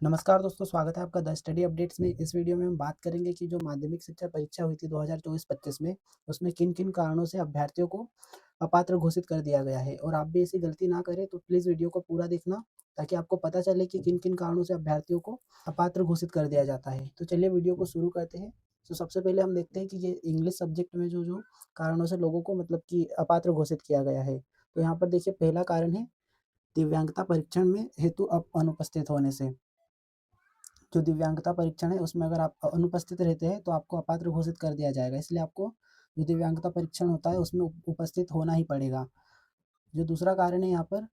नमस्कार दोस्तों, स्वागत है आपका द स्टडी अपडेट्स में। इस वीडियो में हम बात करेंगे कि जो माध्यमिक शिक्षा परीक्षा हुई थी 2024-25 में, उसमें किन-किन कारणों से अभ्यर्थियों को अपात्र घोषित कर दिया गया है। और आप भी ऐसी गलती ना करें, तो प्लीज़ वीडियो को पूरा देखना, ताकि आपको पता चले कि किन-किन कारणों से अभ्यर्थियों को अपात्र घोषित कर दिया जाता है। तो चलिए वीडियो को शुरू करते हैं। तो सबसे पहले हम देखते हैं कि ये इंग्लिश सब्जेक्ट में जो-जो कारणों से लोगों को मतलब कि अपात्र घोषित किया गया है। तो यहाँ पर देखिए, पहला कारण है दिव्यांगता परीक्षण में हेतु अनुपस्थित होने से। जो दिव्यांगता परीक्षण है, उसमें अगर आप अनुपस्थित रहते हैं, तो आपको अपात्र घोषित कर दिया जाएगा। इसलिए आपको जो दिव्यांगता परीक्षण होता है, उसमें उपस्थित होना ही पड़ेगा। जो दूसरा कारण है यहाँ पर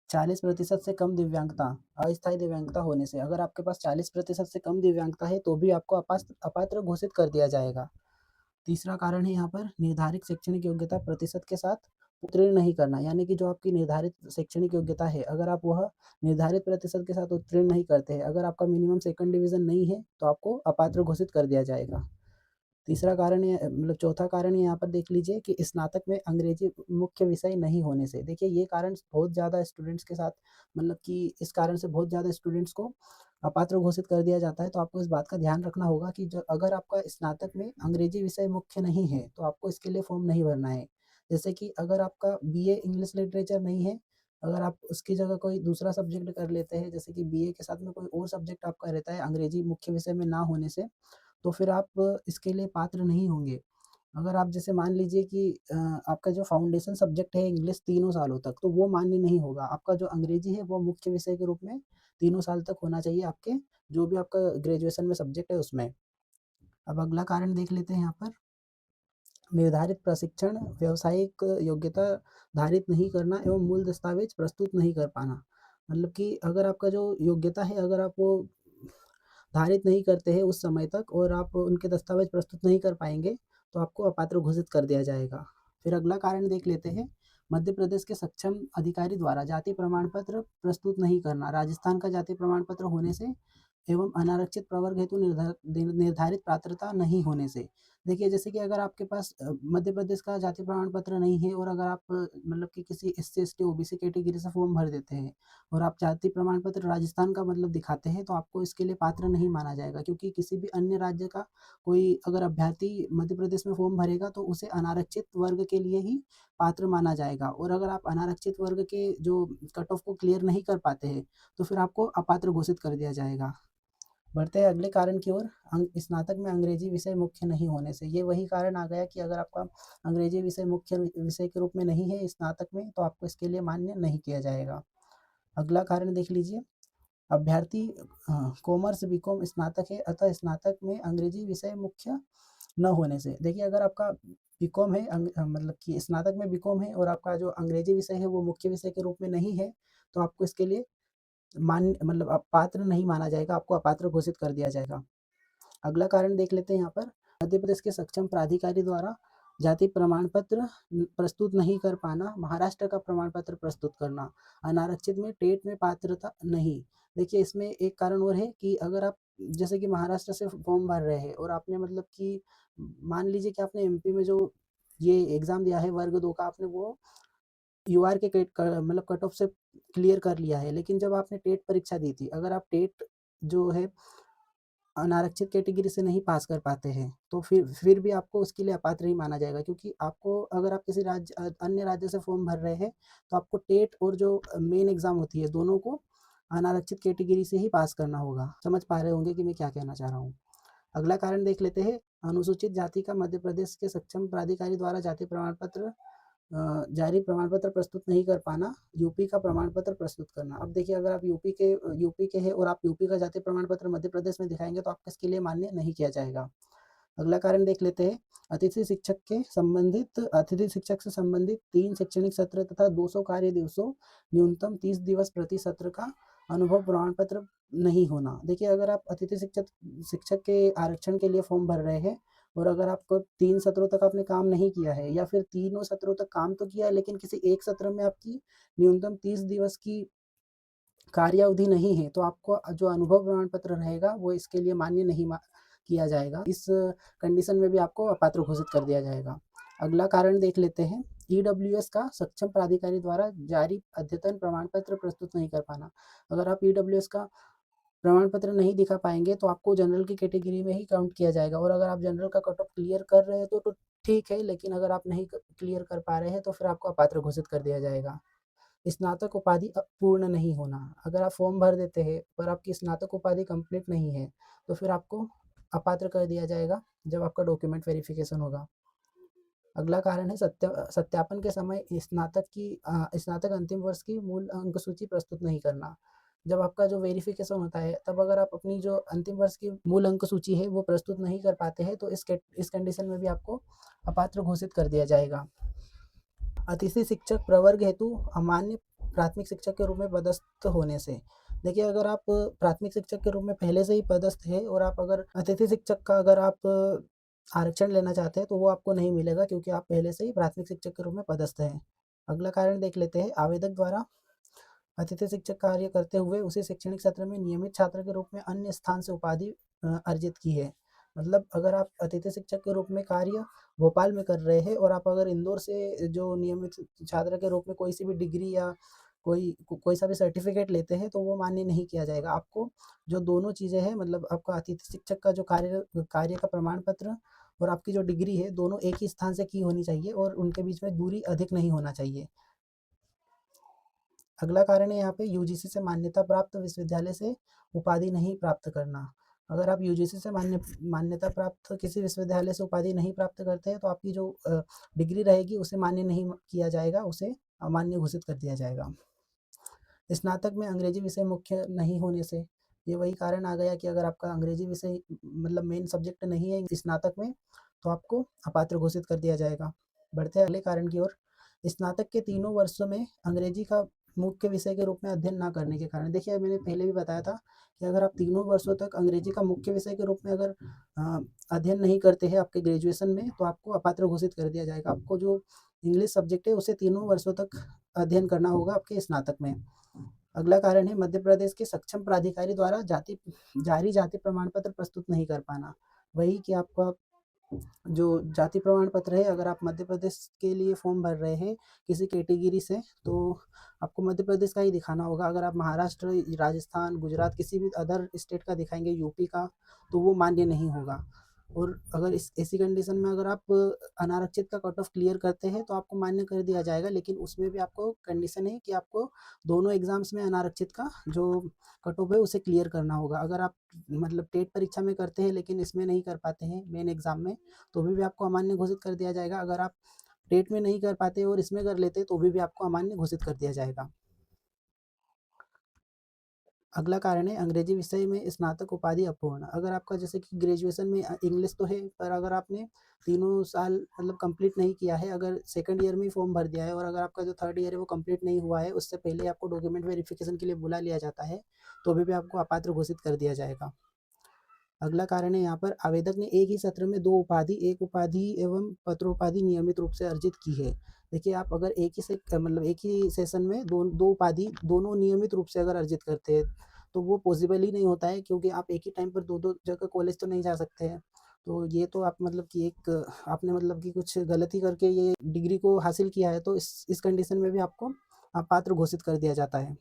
40% से कम दिव्यांगता, अस्थायी दिव्यांगता होने से। अगर आपके पास 40% से कम दिव्यांगता है, तो भी आपको अपात्र घोषित कर दिया जाएगा। तीसरा कारण है यहाँ पर निर्धारित शैक्षणिक योग्यता प्रतिशत के साथ उत्तीर्ण नहीं करना, यानी कि जो आपकी निर्धारित शैक्षणिक योग्यता है, अगर आप वह निर्धारित प्रतिशत के साथ उत्तीर्ण नहीं करते हैं, अगर आपका मिनिमम सेकंड डिवीज़न नहीं है, तो आपको अपात्र घोषित कर दिया जाएगा। तीसरा कारण है मतलब चौथा कारण है यहाँ पर देख लीजिए कि स्नातक में अंग्रेजी मुख्य विषय नहीं होने से। देखिए, ये कारण बहुत ज़्यादा स्टूडेंट्स के साथ मतलब कि इस कारण से बहुत ज़्यादा स्टूडेंट्स को अपात्र घोषित कर दिया जाता है। तो आपको इस बात का ध्यान रखना होगा कि जो अगर आपका स्नातक में अंग्रेजी विषय मुख्य नहीं है, तो आपको इसके लिए फॉर्म नहीं भरना है। जैसे कि अगर आपका बीए इंग्लिश लिटरेचर नहीं है, अगर आप उसकी जगह कोई दूसरा सब्जेक्ट कर लेते हैं, जैसे कि बीए के साथ में कोई और सब्जेक्ट आपका रहता है अंग्रेजी मुख्य विषय में ना होने से, तो फिर आप इसके लिए पात्र नहीं होंगे। अगर आप जैसे मान लीजिए कि आपका जो फाउंडेशन सब्जेक्ट है इंग्लिश तीनों सालों तक, तो वो मान्य नहीं होगा। आपका जो अंग्रेजी है वो मुख्य विषय के रूप में तीनों साल तक होना चाहिए आपके, जो भी आपका ग्रेजुएशन में सब्जेक्ट है उसमें। अब अगला कारण देख लेते हैं यहाँ पर, निर्धारित प्रशिक्षण, व्यावसायिक योग्यता धारित नहीं करना एवं मूल दस्तावेज प्रस्तुत नहीं कर पाना। मतलब कि अगर आपका जो योग्यता है, अगर आप वो धारित नहीं करते हैं उस समय तक और आप उनके दस्तावेज प्रस्तुत नहीं कर पाएँगे, तो आपको अपात्र घोषित कर दिया जाएगा। फिर अगला कारण देख लेते हैं, मध्य प्रदेश के सक्षम अधिकारी द्वारा जाति प्रमाण पत्र प्रस्तुत नहीं करना। राजस्थान का जाति प्रमाण पत्र होने से एवं अनारक्षित प्रवर्ग हेतु निर्धारित पात्रता नहीं होने से। देखिए, जैसे कि अगर आपके पास मध्य प्रदेश का जाति प्रमाण पत्र नहीं है और अगर आप मतलब कि किसी एससी, एसटी, ओबीसी कैटेगरी से फॉर्म भर देते हैं और आप जाति प्रमाण पत्र राजस्थान का मतलब दिखाते हैं, तो आपको इसके लिए पात्र नहीं माना जाएगा, क्योंकि किसी भी अन्य राज्य का कोई अगर अभ्यर्थी मध्य प्रदेश में फॉर्म भरेगा, तो उसे अनारक्षित वर्ग के लिए ही पात्र माना जाएगा। और अगर आप अनारक्षित वर्ग के जो कट ऑफ को क्लियर नहीं कर पाते हैं, तो फिर आपको अपात्र घोषित कर दिया जाएगा। बढ़ते हैं अगले कारण की ओर, स्नातक में अंग्रेजी विषय मुख्य नहीं होने से। ये वही कारण आ गया कि अगर आपका अंग्रेजी विषय मुख्य विषय के रूप में नहीं है स्नातक में, तो आपको इसके लिए मान्य नहीं किया जाएगा। अगला कारण देख लीजिए, अभ्यर्थी कॉमर्स बीकॉम स्नातक है, अतः स्नातक में अंग्रेजी विषय मुख्य न होने से। देखिए, अगर आपका बीकॉम है मतलब कि स्नातक में बीकॉम है और आपका जो अंग्रेजी विषय है वो मुख्य विषय के रूप में नहीं है, तो आपको इसके लिए मान्य मतलब पात्र नहीं माना जाएगा, आपको अपात्र घोषित कर दिया जाएगा। अगला कारण देख लेते हैं यहाँ पर, मध्य प्रदेश के सक्षम प्राधिकारी द्वारा जाति प्रमाण पत्र प्रस्तुत नहीं कर पाना, महाराष्ट्र का प्रमाण पत्र प्रस्तुत करना, अनारक्षित में टेट में पात्रता नहीं। देखिए, इसमें एक कारण और है कि अगर आप जैसे कि महाराष्ट्र से फॉर्म भर रहे हैं और आपने मतलब कि मान लीजिए कि आपने एमपी में जो ये एग्जाम दिया है वर्ग 2 का, आपने वो यूआर के मतलब कट ऑफ से क्लियर कर लिया है, लेकिन जब आपने टेट परीक्षा दी थी, अगर आप टेट जो है अनारक्षित कैटेगरी से नहीं पास कर पाते हैं, तो फिर भी आपको उसके लिए अपात्र ही माना जाएगा, क्योंकि आपको अगर आप किसी अन्य राज्य से फॉर्म भर रहे हैं, तो आपको टेट और जो मेन एग्ज़ाम होती है, दोनों को अनारक्षित कैटेगरी से ही पास करना होगा। समझ पा रहे होंगे कि मैं क्या कहना चाह रहा हूँ। अगला कारण देख लेते हैं, अनुसूचित जाति का मध्य प्रदेश के सक्षम प्राधिकारी द्वारा जाति प्रमाण पत्र जारी प्रमाण पत्र प्रस्तुत नहीं कर पाना, यूपी का प्रमाण पत्र प्रस्तुत करना। अब देखिए, अगर आप यूपी के हैं और आप यूपी का जाति प्रमाण पत्र मध्य प्रदेश में दिखाएँगे, तो आपको इसके लिए मान्य नहीं किया जाएगा। अगला कारण देख लेते हैं, अतिथि शिक्षक से संबंधित 3 शैक्षणिक सत्र तथा 200 कार्य दिवसों, न्यूनतम 30 दिवस प्रति सत्र का अनुभव प्रमाण पत्र नहीं होना। देखिए, अगर आप अतिथि शिक्षक शिक्षक के आरक्षण के लिए फॉर्म भर रहे हैं और अगर आपको 3 सत्रों तक आपने काम नहीं किया है, या फिर तीनों सत्रों तक काम तो किया है, लेकिन किसी एक सत्र में आपकी न्यूनतम 30 दिवस की कार्य अवधि नहीं है, तो आपको जो अनुभव प्रमाण पत्र रहेगा वो इसके लिए मान्य नहीं किया जाएगा। इस कंडीशन में भी आपको अपात्र घोषित कर दिया जाएगा। अगला कारण देख लेते हैं, ईडब्ल्यूएस का सक्षम प्राधिकारी द्वारा जारी अद्यतन प्रमाण पत्र प्रस्तुत नहीं कर पाना। अगर आप ईडब्ल्यूएस का प्रमाण पत्र नहीं दिखा पाएँगे तो आपको जनरल की कैटेगरी में ही काउंट किया जाएगा, और अगर आप जनरल का कट ऑफ क्लियर कर रहे हैं तो ठीक है, लेकिन अगर आप नहीं क्लियर कर पा रहे हैं तो फिर आपको अपात्र घोषित कर दिया जाएगा। स्नातक उपाधि पूर्ण नहीं होना, अगर आप फॉर्म भर देते हैं पर आपकी स्नातक उपाधि कंप्लीट नहीं है तो फिर आपको अपात्र कर दिया जाएगा जब आपका डॉक्यूमेंट वेरिफिकेशन होगा। अगला कारण है सत्यापन के समय स्नातक अंतिम वर्ष की मूल अंक सूची प्रस्तुत नहीं करना। जब आपका जो वेरिफिकेशन होता है तब अगर आप अपनी जो अंतिम वर्ष की मूल अंक सूची है वो प्रस्तुत नहीं कर पाते हैं तो इस कंडीशन में भी आपको अपात्र घोषित कर दिया जाएगा। अतिथि शिक्षक प्रवर्ग हेतु अमान्य प्राथमिक शिक्षक के रूप में पदस्थ होने से, देखिए अगर आप प्राथमिक शिक्षक के रूप में पहले से ही पदस्थ है और आप अगर अतिथि शिक्षक का अगर आप आरक्षण लेना चाहते हैं तो वो आपको नहीं मिलेगा, क्योंकि आप पहले से ही प्राथमिक शिक्षक के रूप में पदस्थ हैं। अगला कारण देख लेते हैं, आवेदक द्वारा अतिथि शिक्षक कार्य करते हुए उसी शैक्षणिक सत्र में नियमित छात्र के रूप में अन्य स्थान से उपाधि अर्जित की है। मतलब अगर आप अतिथि शिक्षक के रूप में कार्य भोपाल में कर रहे हैं और आप अगर इंदौर से जो नियमित छात्र के रूप में कोई सी भी डिग्री या कोई सा भी सर्टिफिकेट लेते हैं तो वो मान्य नहीं किया जाएगा। आपको जो दोनों चीज़ें हैं, मतलब आपका अतिथि शिक्षक का जो कार्य का प्रमाण पत्र और आपकी जो डिग्री है दोनों एक ही स्थान से की होनी चाहिए और उनके बीच में दूरी अधिक नहीं होना चाहिए। अगला कारण है यहाँ पे यूजीसी से मान्यता प्राप्त विश्वविद्यालय से उपाधि नहीं प्राप्त करना। अगर आप यूजीसी से मान्यता प्राप्त किसी विश्वविद्यालय से उपाधि नहीं प्राप्त करते हैं तो आपकी जो डिग्री रहेगी उसे मान्य नहीं किया जाएगा, उसे अमान्य घोषित कर दिया जाएगा। स्नातक में अंग्रेजी विषय मुख्य नहीं होने से, ये वही कारण आ गया कि अगर आपका अंग्रेजी विषय मतलब मेन सब्जेक्ट नहीं है स्नातक में तो आपको अपात्र घोषित कर दिया जाएगा। बढ़ते हैं अगले कारण की ओर, स्नातक के तीनों वर्षों में अंग्रेजी का मुख्य विषय के रूप में अध्ययन ना करने के कारण। देखिए मैंने पहले भी बताया था कि अगर आप तीनों वर्षों तक अंग्रेजी का मुख्य विषय के रूप में अगर अध्ययन नहीं करते हैं आपके ग्रेजुएशन में तो आपको अपात्र घोषित कर दिया जाएगा। आपको जो इंग्लिश सब्जेक्ट है उसे तीनों वर्षों तक अध्ययन करना होगा आपके स्नातक में। अगला कारण है मध्य प्रदेश के सक्षम प्राधिकारी द्वारा जारी जाति प्रमाण पत्र प्रस्तुत नहीं कर पाना। वही कि आपका जो जाति प्रमाण पत्र है, अगर आप मध्य प्रदेश के लिए फॉर्म भर रहे हैं किसी कैटेगरी से तो आपको मध्य प्रदेश का ही दिखाना होगा। अगर आप महाराष्ट्र, राजस्थान, गुजरात किसी भी अदर स्टेट का दिखाएंगे, यूपी का, तो वो मान्य नहीं होगा। और अगर इस ऐसी कंडीशन में अगर आप अनारक्षित का कट ऑफ क्लियर करते हैं तो आपको मान्य कर दिया जाएगा, लेकिन उसमें भी आपको कंडीशन है कि आपको दोनों एग्जाम्स में अनारक्षित का जो कट ऑफ है उसे क्लियर करना होगा। अगर आप मतलब टेट परीक्षा में करते हैं लेकिन इसमें नहीं कर पाते हैं मेन एग्जाम में तो भी आपको अमान्य घोषित कर दिया जाएगा। अगर आप टेट में नहीं कर पाते और इसमें कर लेते तो भी आपको अमान्य घोषित कर दिया जाएगा। अगला कारण है अंग्रेजी विषय में स्नातक उपाधि अपूर्ण। अगर आपका जैसे कि ग्रेजुएशन में इंग्लिश तो है पर अगर आपने तीनों साल मतलब कंप्लीट नहीं किया है, अगर सेकंड ईयर में ही फॉर्म भर दिया है और अगर आपका जो थर्ड ईयर है वो कंप्लीट नहीं हुआ है, उससे पहले आपको डॉक्यूमेंट वेरिफिकेशन के लिए बुला लिया जाता है तो भी आपको अपात्र घोषित कर दिया जाएगा। अगला कारण है यहाँ पर आवेदक ने एक ही सत्र में एक उपाधि एवं पत्रोपाधि नियमित रूप से अर्जित की है। देखिए आप अगर एक ही सेशन में दो उपाधि दोनों नियमित रूप से अगर अर्जित करते हैं तो वो पॉसिबल ही नहीं होता है, क्योंकि आप एक ही टाइम पर दो जगह कॉलेज तो नहीं जा सकते हैं। तो ये तो आप मतलब कि एक आपने मतलब कि कुछ गलती करके ये डिग्री को हासिल किया है तो इस कंडीशन में भी आपको अपात्र घोषित कर दिया जाता है।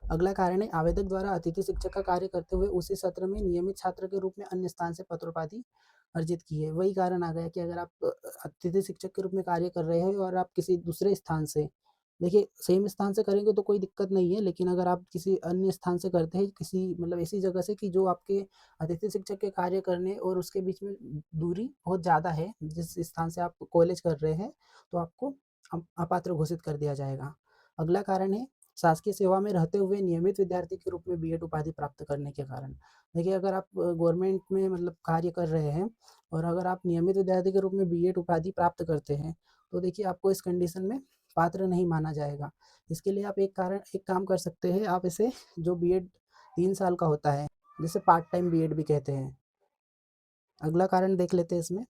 अगला कारण है आवेदक द्वारा अतिथि शिक्षक का कार्य करते हुए उसी सत्र में नियमित छात्र के रूप में अन्य स्थान से पत्रोपाधि अर्जित की है। वही कारण आ गया कि अगर आप अतिथि शिक्षक के रूप में कार्य कर रहे हैं और आप किसी दूसरे स्थान से, देखिए सेम स्थान से करेंगे तो कोई दिक्कत नहीं है, लेकिन अगर आप किसी अन्य स्थान से करते हैं किसी मतलब ऐसी जगह से कि जो आपके अतिथि शिक्षक के कार्य करने और उसके बीच में दूरी बहुत ज़्यादा है, जिस स्थान से आप कॉलेज कर रहे हैं तो आपको अपात्र घोषित कर दिया जाएगा। अगला कारण है शासकीय सेवा में रहते हुए नियमित विद्यार्थी के रूप में बीएड उपाधि प्राप्त करने के कारण। देखिए अगर आप गवर्नमेंट में मतलब कार्य कर रहे हैं और अगर आप नियमित विद्यार्थी के रूप में बीएड उपाधि प्राप्त करते हैं तो देखिए आपको इस कंडीशन में पात्र नहीं माना जाएगा। इसके लिए आप एक काम कर सकते हैं, आप इसे जो बीएड 3 साल का होता है जिसे पार्ट टाइम बीएड भी कहते हैं। अगला कारण देख लेते हैं इसमें,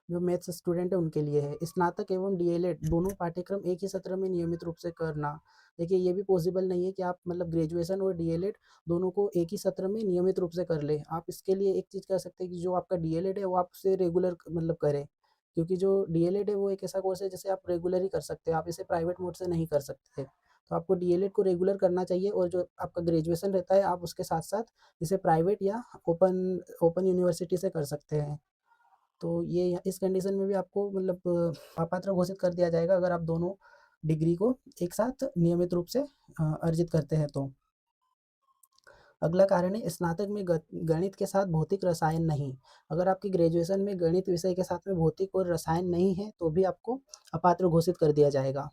जो मैथ्स स्टूडेंट है उनके लिए है स्नातक एवं डीएलएड दोनों पाठ्यक्रम एक ही सत्र में नियमित रूप से करना। देखिए ये भी पॉसिबल नहीं है कि आप मतलब ग्रेजुएशन और डीएलएड दोनों को एक ही सत्र में नियमित रूप से कर ले। आप इसके लिए एक चीज़ कर सकते हैं कि जो आपका डीएलएड है वो आपसे रेगुलर मतलब करें, क्योंकि जो डीएलएड है वो एक ऐसा कोर्स है जिसे आप रेगुलर ही कर सकते हैं, आप इसे प्राइवेट मोड से नहीं कर सकते। तो आपको डीएलएड को रेगुलर करना चाहिए और जो आपका ग्रेजुएशन रहता है आप उसके साथ-साथ इसे प्राइवेट या ओपन ओपन यूनिवर्सिटी से कर सकते हैं। तो ये इस कंडीशन में भी आपको मतलब अपात्र घोषित कर दिया जाएगा अगर आप दोनों डिग्री को एक साथ नियमित रूप से अर्जित करते हैं तो। अगला कारण है स्नातक में गणित के साथ भौतिक रसायन नहीं। अगर आपकी ग्रेजुएशन में गणित विषय के साथ में भौतिक और रसायन नहीं है तो भी आपको अपात्र घोषित कर दिया जाएगा।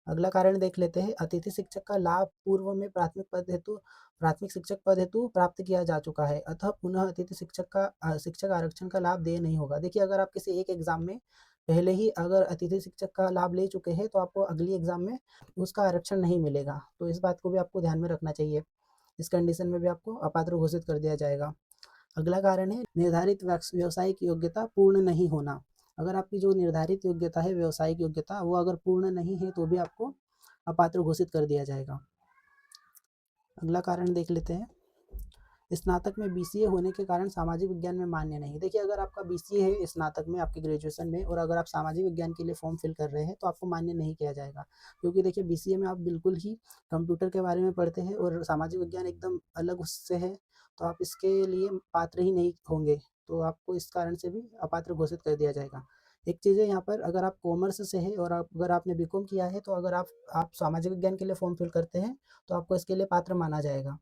अगला कारण देख लेते हैं, अतिथि शिक्षक का लाभ पूर्व में प्राथमिक शिक्षक पद हेतु प्राप्त किया जा चुका है, अतः पुनः अतिथि शिक्षक आरक्षण का लाभ देय नहीं होगा। देखिए अगर आप किसी एक एग्जाम में पहले ही अगर अतिथि शिक्षक का लाभ ले चुके हैं तो आपको अगली एग्जाम में उसका आरक्षण नहीं मिलेगा, तो इस बात को भी आपको ध्यान में रखना चाहिए। इस कंडीशन में भी आपको अपात्र घोषित कर दिया जाएगा। अगला कारण है निर्धारित व्यावसायिक योग्यता पूर्ण नहीं होना। अगर आपकी जो निर्धारित योग्यता है व्यावसायिक योग्यता वो अगर पूर्ण नहीं है तो भी आपको अपात्र घोषित कर दिया जाएगा। अगला कारण देख लेते हैं, स्नातक में बीसीए होने के कारण सामाजिक विज्ञान में मान्य नहीं। देखिए अगर आपका बीसीए है स्नातक में आपकी ग्रेजुएशन में और अगर आप सामाजिक विज्ञान के लिए फॉर्म फिल कर रहे हैं तो आपको मान्य नहीं किया जाएगा, क्योंकि देखिए बीसीए में आप बिल्कुल ही कंप्यूटर के बारे में पढ़ते हैं और सामाजिक विज्ञान एकदम अलग उससे है, तो आप इसके लिए पात्र ही नहीं होंगे, तो आपको इस कारण से भी अपात्र घोषित कर दिया जाएगा। एक चीज़ है यहाँ पर, अगर आप कॉमर्स से है और अगर आपने बीकॉम किया है तो अगर आप सामाजिक विज्ञान के लिए फॉर्म फिल करते हैं तो आपको इसके लिए पात्र माना जाएगा।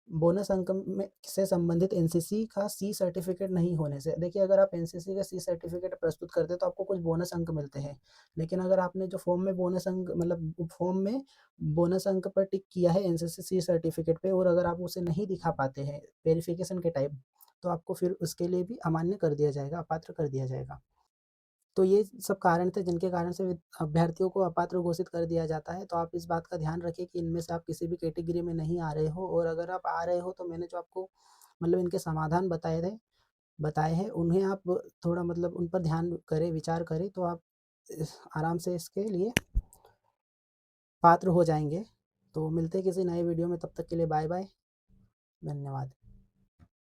बोनस अंक में से संबंधित एनसीसी का सी सर्टिफिकेट नहीं होने से, देखिए अगर आप एनसीसी का सी सर्टिफिकेट प्रस्तुत करते हैं तो आपको कुछ बोनस अंक मिलते हैं, लेकिन अगर आपने जो फॉर्म में बोनस अंक मतलब फॉर्म में बोनस अंक पर टिक किया है एनसीसी सी सर्टिफिकेट पे और अगर आप उसे नहीं दिखा पाते हैं वेरिफिकेशन के टाइम, तो आपको फिर उसके लिए भी अमान्य कर दिया जाएगा, अपात्र कर दिया जाएगा। तो ये सब कारण थे जिनके कारण से अभ्यर्थियों को अपात्र घोषित कर दिया जाता है। तो आप इस बात का ध्यान रखिए कि इनमें से आप किसी भी कैटेगरी में नहीं आ रहे हो, और अगर आप आ रहे हो तो मैंने जो आपको मतलब इनके समाधान बताए हैं उन्हें आप थोड़ा मतलब उन पर ध्यान करें, विचार करें, तो आप आराम से इसके लिए पात्र हो जाएँगे। तो मिलते हैं किसी नए वीडियो में, तब तक के लिए बाय बाय। धन्यवाद।